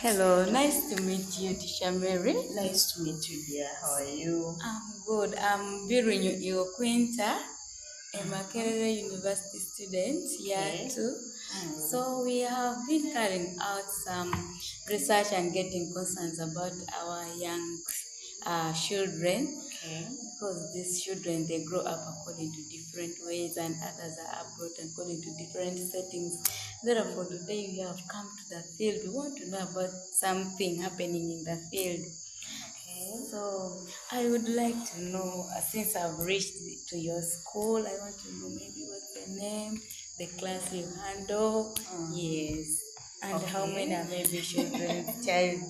Hello, nice to meet you, Tisha Mary. Nice to meet you, dear. How are you? I'm good. I'm Biru Quinta, a Makerere University student, year Okay. 2. So we have been carrying out some research and getting concerns about our young children. Okay. Because these children, they grow up according to different ways and others are brought according to different settings. Therefore, today we have come to the field. We want to know about something happening in the field. Okay. So I would like to know, since I've reached to your school, I want to know maybe what's the name, the class you handle, yes, and how Okay. many are maybe children, child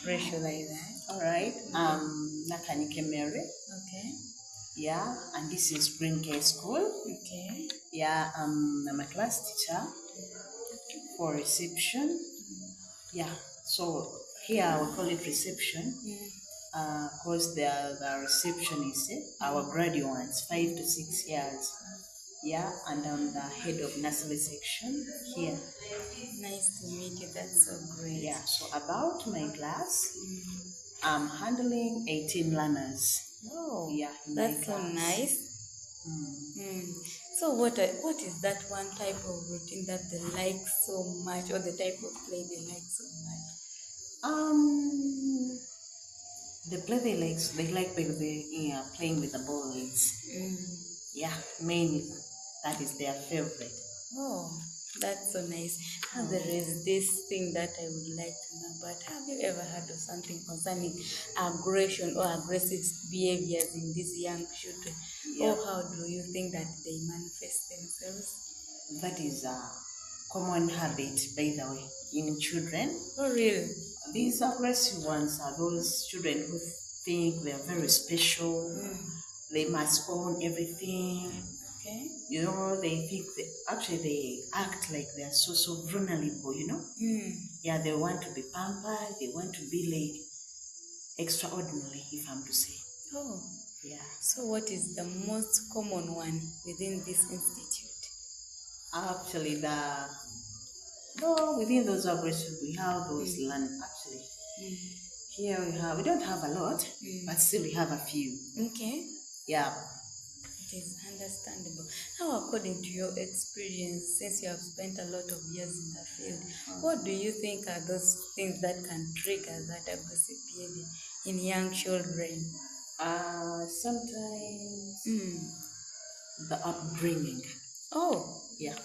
ratio like that. All right. Nakanike Mary. Okay. Yeah, and this is Green K School. Okay. Yeah, I'm a class teacher for reception. Yeah, so here we call it reception. Because the receptionists, our graduates, 5 to 6 years. Yeah, and I'm the head of nursery section here. Nice to meet you. That's so great. Yeah, so about my class, I'm handling 18 learners. Oh, yeah, that's so nice. So what is that one type of routine that they like so much, or the type of play they like so much? The play they like playing with the balls. Yeah, mainly that is their favorite. Oh, that's so nice. And there is this thing that I would like to know, but have you ever heard of something concerning aggression or aggressive behaviors in these young children? Yeah. Or how do you think that they manifest themselves? That is a common habit, by the way, in children. Oh, really? These aggressive ones are those children who think they are very special. They must own everything. Okay. You know, they think they act like they are so vulnerable, you know? Yeah, they want to be pampered, they want to be like extraordinary, if I'm to say. Oh. Yeah. So what is the most common one within this institute? Actually, within those aggressions, we have those land, actually. Here we don't have a lot, but still we have a few. Okay. Yeah. It is understandable. Now, according to your experience, since you have spent a lot of years in the field, what do you think are those things that can trigger that aggressive behavior in young children? Sometimes the upbringing. Oh. Yeah.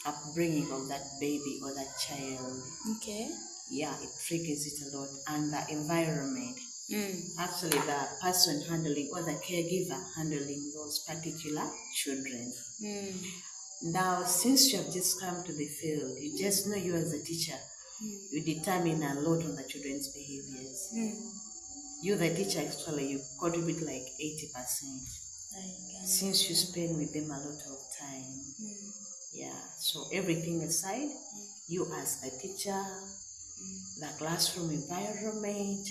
Upbringing of that baby or that child. Okay. Yeah, it triggers it a lot. And the environment. Actually, the person handling or the caregiver handling those particular children. Now, since you have just come to the field, you just know you as a teacher, you determine a lot on the children's behaviors. You, the teacher, actually, you contribute like 80%. Since you spend with them a lot of time. Yeah, so everything aside, you as the teacher, the classroom environment.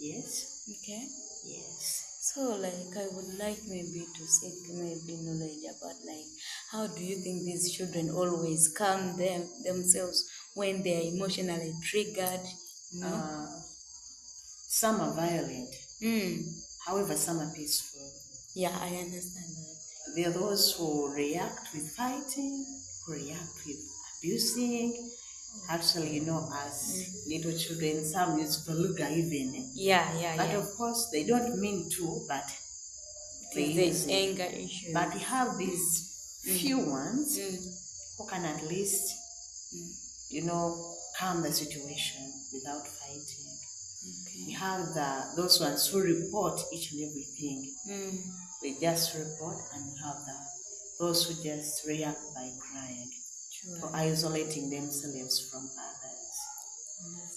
Yes. Okay. Yes. So, like, I would like maybe to seek maybe knowledge about, like, how do you think these children always calm themselves when they are emotionally triggered? You know? Some are violent. However, some are peaceful. Yeah, I understand that. There are those who react with fighting, who react with abusing. Actually, you know, as little children, some use vulgar even. Yeah. But of course, they don't mean to, but they use anger issues. But we have these few ones who can at least, you know, calm the situation without fighting. Okay. We have those ones who report each and everything. They just report, and we have those who just react by crying, or isolating themselves from others.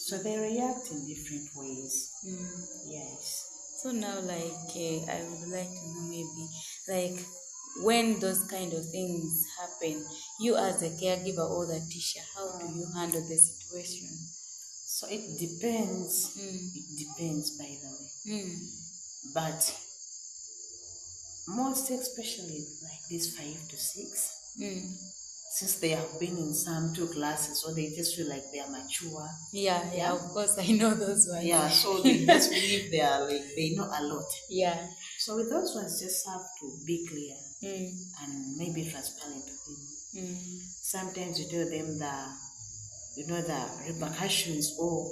So they react in different ways. Yes. So now, like, I would like to know maybe, like, when those kind of things happen, you as a caregiver or the teacher, how do you handle the situation? So it depends. It depends, by the way. But most especially like this 5 to 6, since they have been in some two classes, so they just feel like they are mature. Yeah, of course, I know those ones. Yeah, so they just believe they are like, they know a lot. Yeah. So with those ones, just have to be clear and maybe transparent with them. Sometimes you tell them the repercussions or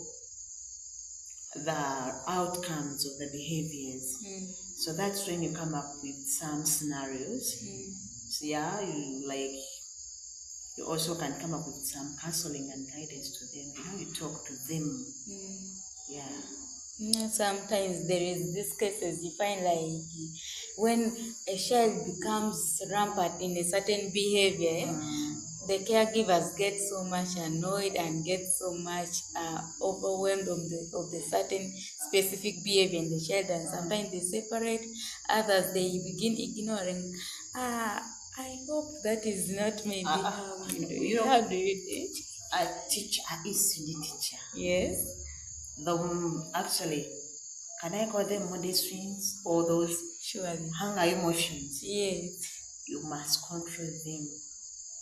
the outcomes of the behaviors. So that's when you come up with some scenarios. So yeah, you also can come up with some counseling and guidance to them. You talk to them. Yeah. Sometimes there is these cases you find like when a child becomes rampant in a certain behavior, the caregivers get so much annoyed and get so much overwhelmed of the certain specific behavior in the child, and sometimes they separate. Others they begin ignoring. I hope that is not maybe how you do it. How do you do it? A teacher, a ECD teacher. Yes. Actually, can I call them mood swings or those hunger emotions? Yes. You must control them.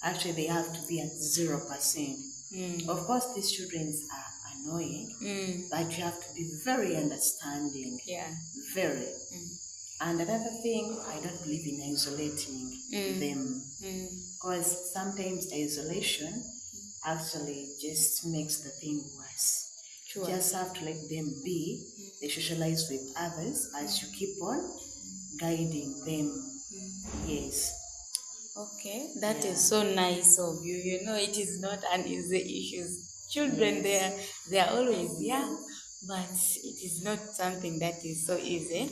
Actually, they have to be at 0%. Of course, these children are annoying, but you have to be very understanding. Yeah. Very. And another thing, I don't believe in isolating them. Because sometimes isolation actually just makes the thing worse. Sure. You just have to let them be. They socialize with others as you keep on guiding them. Yes. Okay, that is so nice of you. It is not an easy issue. Children, they are always young, but it is not something that is so easy.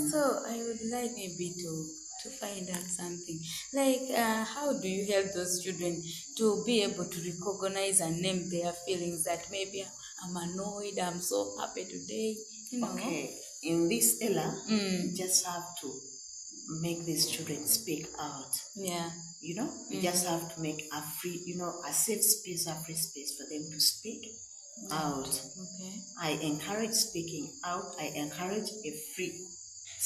So I would like maybe to find out something like how do you help those children to be able to recognize and name their feelings, that maybe I'm annoyed, I'm so happy today. Okay, in this era, you just have to make these children speak out. Yeah. You just have to make a free, a safe space, a free space for them to speak out. Okay. I encourage speaking out. I encourage a free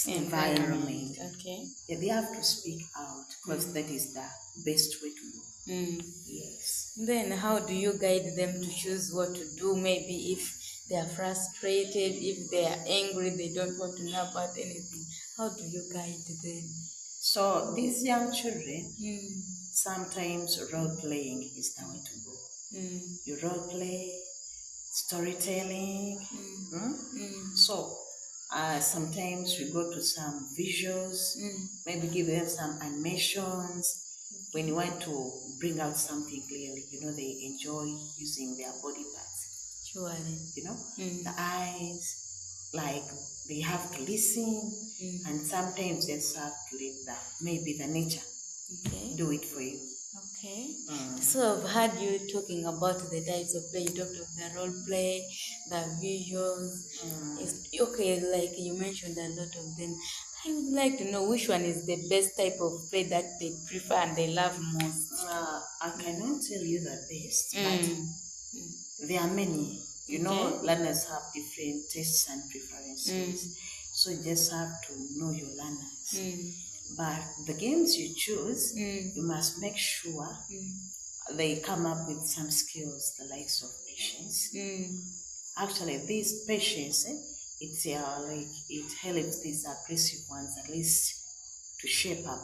environment. Okay. Yeah, they have to speak out because that is the best way to go. Yes. Then how do you guide them to choose what to do? Maybe if they are frustrated, if they are angry, they don't want to know about anything. How do you guide them? So these young children, sometimes role playing is the way to go. You role play, storytelling. So sometimes we go to some visuals, maybe give them some animations. When you want to bring out something clearly, they enjoy using their body parts. Surely. The eyes, like they have to listen, and sometimes they just have to let maybe the nature do it for you. Okay. So I've heard you talking about the types of play. You talked of the role play, the visuals. Okay, like you mentioned a lot of them. I would like to know which one is the best type of play that they prefer and they love most. I cannot tell you the best, but there are many. Learners have different tastes and preferences. So you just have to know your learners. But the games you choose, you must make sure they come up with some skills, the likes of patience. Actually, these patience, it helps these aggressive ones at least to shape up.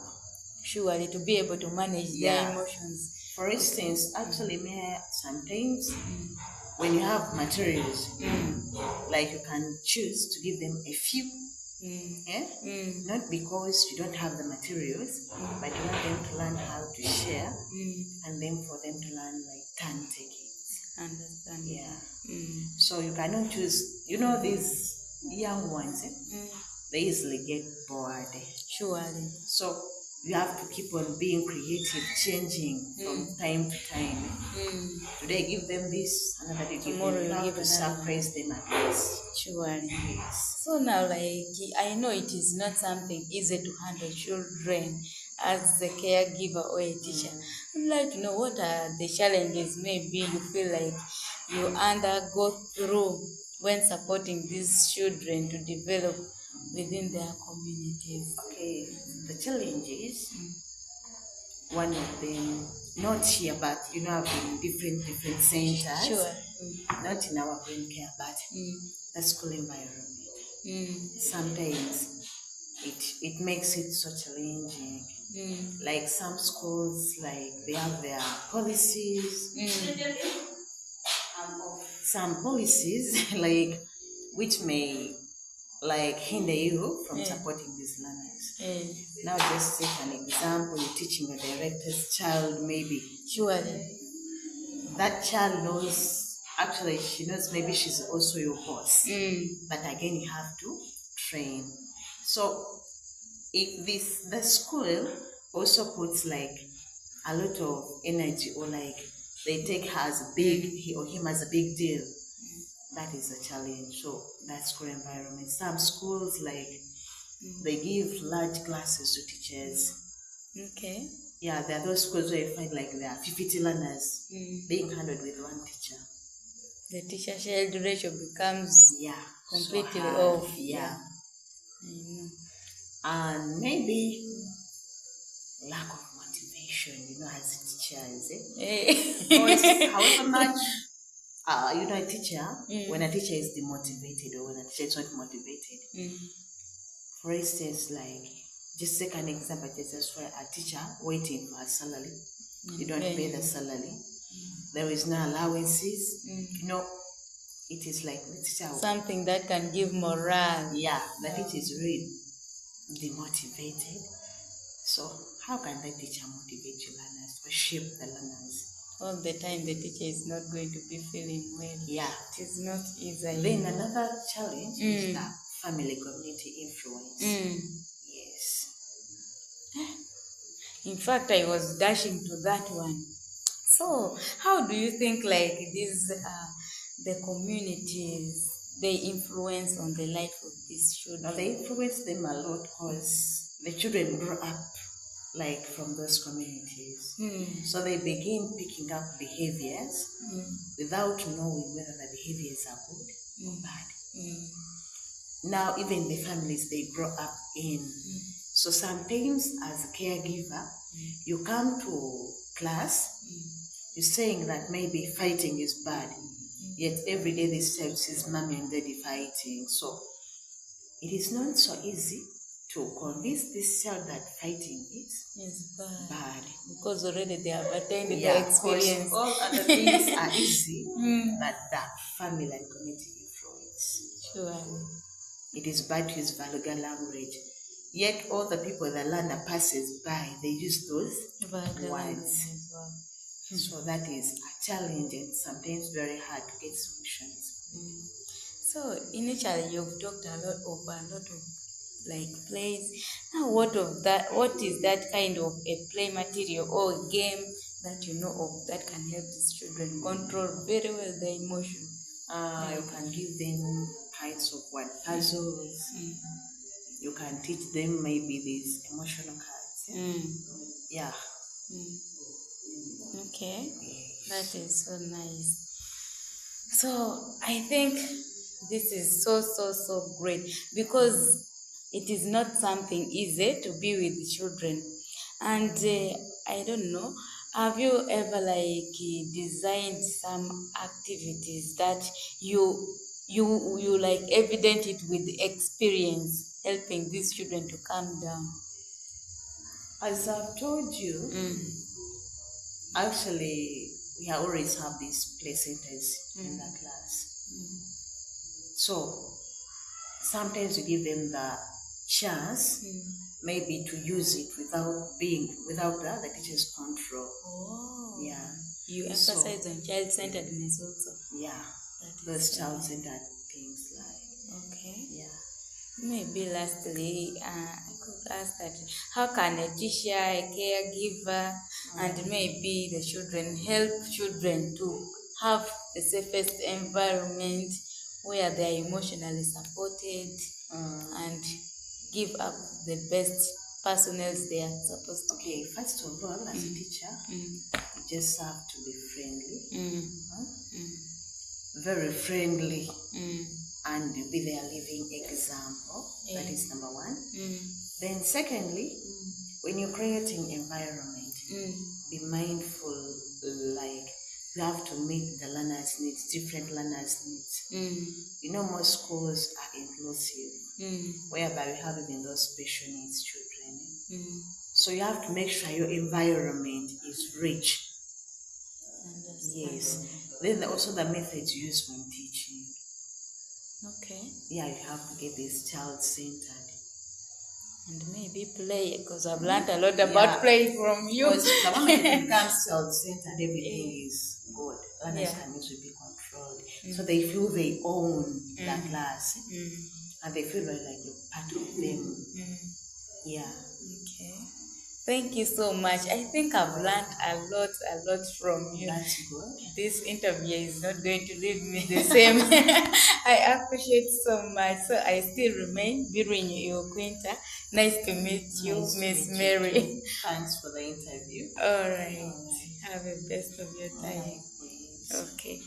Surely, to be able to manage their emotions. For instance, actually, sometimes when you have materials, like you can choose to give them a few. Not because you don't have the materials, but you want them to learn how to share, and then for them to learn like turn taking. Understand. Yeah. So you cannot choose. These young ones, they easily get bored. Surely. So you have to keep on being creative, changing from time to time. Today give them this, another day give them. You have to surprise them at least. Surely. Yes. So now, I know it is not something easy to handle children as a caregiver or a teacher. I'd like to know what are the challenges maybe you feel like you go through when supporting these children to develop within their communities. Okay, the challenges, one of them not here, but I've been different centers. Sure. Not in our brain care, but the school environment. Sometimes it makes it so challenging. Like some schools, like they have their policies. Some policies like which may like hinder you from supporting these learners. Now just take an example, you're teaching a director's child, maybe. Surely. That child knows, actually she knows maybe she's also your boss. But again, you have to train. So if the school also puts like a lot of energy, or like they take her as big, he or him as a big deal, that is a challenge. So that school environment. Some schools like they give large classes to teachers. Okay. Yeah, there are those schools where you find like there are 50 learners being handled with one teacher. The teacher-child ratio becomes completely so off. Yeah. I know. And maybe lack of motivation, as teachers. Because however much a teacher, when a teacher is demotivated or when a teacher is not motivated, for instance, like just take an example, just for a teacher waiting for a salary, you don't pay the salary, there is no allowances, it is like the teacher, something that can give morale. Yeah, the teacher is really demotivated. So how can the teacher motivate your learners or shape the learners? All the time the teacher is not going to be feeling well. Yeah. It is not easy. Then another challenge is the family community influence. Yes. In fact, I was dashing to that one. So how do you think like these the communities, they influence on the life of these children? They influence them a lot because the children grow up like from those communities. So they begin picking up behaviors without knowing whether the behaviors are good or bad. Now even the families they grow up in. So sometimes as a caregiver, you come to class, you're saying that maybe fighting is bad, yet every day this child sees mommy and daddy fighting. So it is not so easy to convince this child that fighting is bad. Because already they have attained the experience. All other things are easy, but that family and community influence. Sure. It is bad to use vulgar language. Yet all the people the learner passes by, they use those words. So that is a challenge and sometimes very hard to get solutions. So initially you've talked a lot of like plays. Now what is that kind of a play material or a game that you know of that can help these children control very well their emotion? You can give them kinds of word puzzles. You can teach them maybe these emotional cards. Yeah. Okay. That is so nice. So I think this is so great because it is not something easy to be with children. And I don't know, have you ever like designed some activities that you like evident it with experience, helping these children to calm down? As I've told you, actually we always have these play centers in the class. So sometimes we give them the chance maybe to use it without the teacher's control. Yeah. You emphasize on child-centeredness also. Yeah. Those child-centered things like. Okay. Yeah. Maybe lastly, I could ask that how can a teacher, a caregiver, and maybe the children help children to have the safest environment where they are emotionally supported and give up the best personnel they are supposed to. Okay, first of all, as a teacher, you just have to be friendly, very friendly, and be their living example. That is number one. Then secondly, when you're creating environment, be mindful, like you have to meet the learners' needs, different learners' needs. You know, most schools are inclusive, whereby we have even those special needs children. So you have to make sure your environment is rich. Yes. Then also the methods used when teaching. Okay. Yeah, you have to get this child-centered. And maybe play, because I've learned a lot about play from you. Because the moment it becomes child-centered, everything is good. Learners can easily be controlled. So they feel they own the class. And they feel like part of them. Yeah. Okay. Thank you so much. I think I've learned a lot from you. That's good. This interview is not going to leave me the same. I appreciate so much. So I still remain Birinyo Quinta. Nice to meet you, Miss Mary. Thanks for the interview. All right. Have a best of your time. Okay.